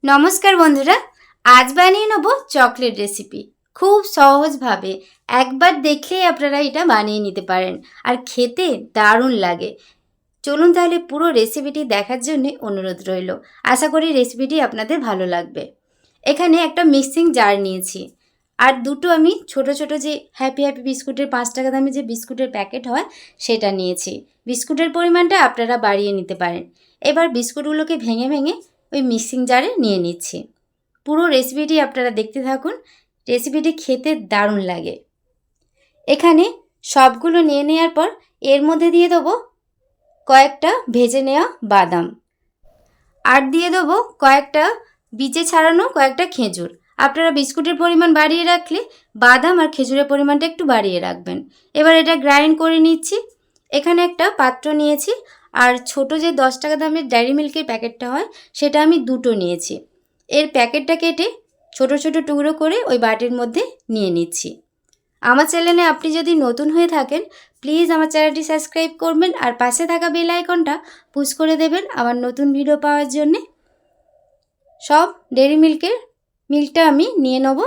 নমস্কার বন্ধুরা, আজ বানিয়ে নেব চকলেট রেসিপি। খুব সহজভাবে একবার দেখলেই আপনারা এটা বানিয়ে নিতে পারেন আর খেতে দারুণ লাগে। চলুন তাহলে পুরো রেসিপিটি দেখার জন্য অনুরোধ রইল। আশা করি রেসিপিটি আপনাদের ভালো লাগবে। এখানে একটা মিক্সিং জার নিয়েছি আর দুটো আমি ছোট ছোট যে হ্যাপি হ্যাপি বিস্কুটের 5 টাকা দামে যে বিস্কুটের প্যাকেট হয় সেটা নিয়েছি। বিস্কুটের পরিমাণটা আপনারা বাড়িয়ে নিতে পারেন। এবার বিস্কুটগুলোকে ভেঙে ভেঙে ওই মিক্সিং জারে নিয়ে নিচ্ছি। পুরো রেসিপিটি আপনারা দেখতে থাকুন, রেসিপিটি খেতে দারুণ লাগে। এখানে সবগুলো নিয়ে নেওয়ার পর এর মধ্যে দিয়ে দেবো কয়েকটা ভেজে নেওয়া বাদাম আর দিয়ে দেবো কয়েকটা বীজে ছাড়ানো কয়েকটা খেজুর। আপনারা বিস্কুটের পরিমাণ বাড়িয়ে রাখলে বাদাম আর খেজুরের পরিমাণটা একটু বাড়িয়ে রাখবেন। এবার এটা গ্রাইন্ড করে নিচ্ছি। এখানে একটা পাত্র নিয়েছি আর ছোট যে 10 টাকা দামের ডেয়ারি মিল্কের প্যাকেটটা হয় সেটা আমি দুটো নিয়েছি। এর প্যাকেটটা কেটে ছোট ছোট টুকরো করে ওই বাটির মধ্যে নিয়ে নিচ্ছি। আমার চ্যানেলে আপনি যদি নতুন হয়ে থাকেন প্লিজ আমার চ্যানেলটি সাবস্ক্রাইব করবেন আর পাশে থাকা বেল আইকনটা পুশ করে দেবেন আমার নতুন ভিডিও পাওয়ার জন্যে। সব ডেয়ারি মিল্কটা আমি নিয়ে নেব।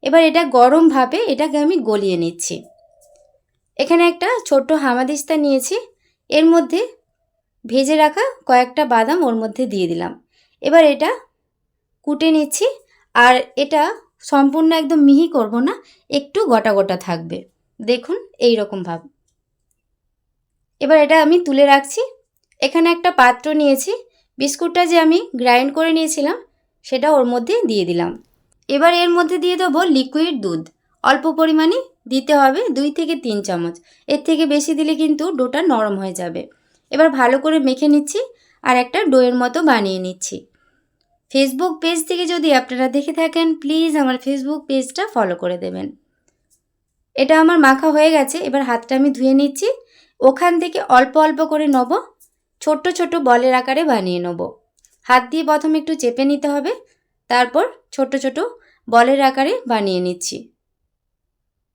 এবার এটা গরম ভাপে এটাকে আমি গলিয়ে নিচ্ছি। এখানে একটা ছোট্ট হামাদিস্তা নিয়েছি, এর মধ্যে ভেজে রাখা কয়েকটা বাদাম ওর মধ্যে দিয়ে দিলাম। এবার এটা কুটে নিচ্ছি আর এটা সম্পূর্ণ একদম মিহি করব না, একটু গোটা গোটা থাকবে। দেখুন এই রকম ভাব। এবার এটা আমি তুলে রাখছি। এখানে একটা পাত্র নিয়েছি, বিস্কুটটা যে আমি গ্রাইন্ড করে নিয়েছিলাম সেটা ওর মধ্যে দিয়ে দিলাম। এবার এর মধ্যে দিয়ে দেবো লিকুইড দুধ। অল্প পরিমাণে দিতে হবে, 2 থেকে 3 চামচ। এর থেকে বেশি দিলে কিন্তু ডোটা নরম হয়ে যাবে। এবার ভালো করে মেখে নিচ্ছি আর একটা ডোয়ের মতো বানিয়ে নিচ্ছি। ফেসবুক পেজ থেকে যদি আপনারা দেখে থাকেন প্লিজ আমার ফেসবুক পেজটা ফলো করে দেবেন। এটা আমার মাখা হয়ে গেছে। এবার হাতটা আমি ধুয়ে নিচ্ছি। ওখান থেকে অল্প অল্প করে নেব, ছোট্ট ছোট বলের আকারে বানিয়ে নেব। হাত দিয়ে প্রথমে একটু চেপে নিতে হবে, তারপর ছোট ছোট বলের আকারে বানিয়ে নিচ্ছি।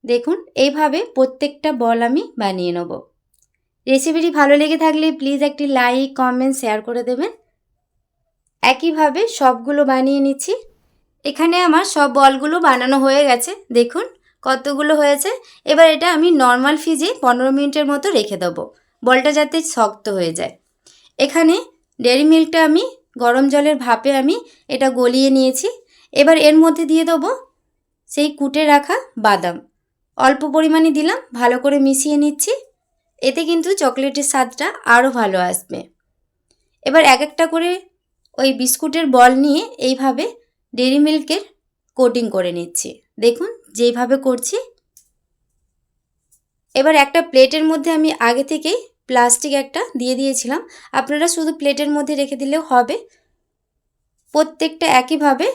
দেখুন এইভাবে প্রত্যেকটা বল আমি বানিয়ে নেব। রেসিপিটি ভালো লেগে থাকলে প্লিজ একটি লাইক কমেন্ট শেয়ার করে দেবেন। একইভাবে সবগুলো বানিয়ে নিচ্ছি। এখানে আমার সব বলগুলো বানানো হয়ে গেছে, দেখুন কতগুলো হয়েছে। এবার এটা আমি নর্মাল ফ্রিজে 15 মিনিটের মতো রেখে দেবো, বলটা যাতে শক্ত হয়ে যায়। এখানে ডেয়ারি মিল্কটা আমি গরম জলের ভাপে আমি এটা গলিয়ে নিয়েছি। এবার এর মধ্যে দিয়ে দেবো সেই কুটে রাখা বাদাম। অল্প পরিমাণে দিলাম, ভালো করে মিশিয়ে নিচ্ছি। এতে কিন্তু চকলেটের স্বাদটা আরও ভালো আসবে। এবার এক একটা করে ওই বিস্কুটের বল নিয়ে এইভাবে ডেয়ারি মিল্কের কোটিং করে নিচ্ছি। দেখুন যেইভাবে করছি। এবার একটা প্লেটের মধ্যে আমি আগে থেকেই প্লাস্টিক একটা দিয়ে দিয়েছিলাম, আপনারা শুধু প্লেটের মধ্যে রেখে দিলেও হবে। প্রত্যেকটা একইভাবে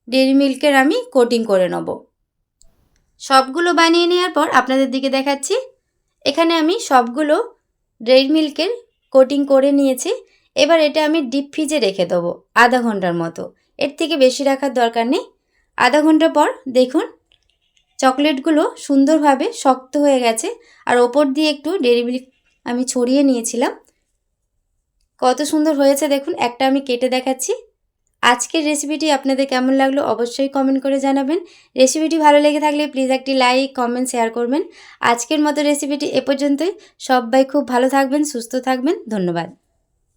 ডেয়ারি মিল্কের আমি কোটিং করে নেব। সবগুলো বানিয়ে নেওয়ার পর আপনাদের দিকে দেখাচ্ছি। এখানে আমি সবগুলো ডেয়ারি মিল্কের কোটিং করে নিয়েছি। এবার এটা আমি ডিপ ফ্রিজে রেখে দেবো আধা ঘন্টার মতো, এর থেকে বেশি রাখার দরকার নেই। আধা ঘন্টা পর দেখুন চকলেটগুলো সুন্দরভাবে শক্ত হয়ে গেছে আর ওপর দিয়ে একটু ডেয়ারি মিল্ক আমি ছড়িয়ে নিয়েছিলাম। কত সুন্দর হয়েছে দেখুন। একটা আমি কেটে দেখাচ্ছি। আজকের রেসিপিটি আপনাদের কেমন লাগলো অবশ্যই কমেন্ট করে জানাবেন। রেসিপিটি ভালো লেগে থাকলে প্লিজ একটি লাইক কমেন্ট শেয়ার করবেন। আজকের মতো রেসিপিটি এ পর্যন্তই। সবাই খুব ভালো থাকবেন, সুস্থ থাকবেন। ধন্যবাদ।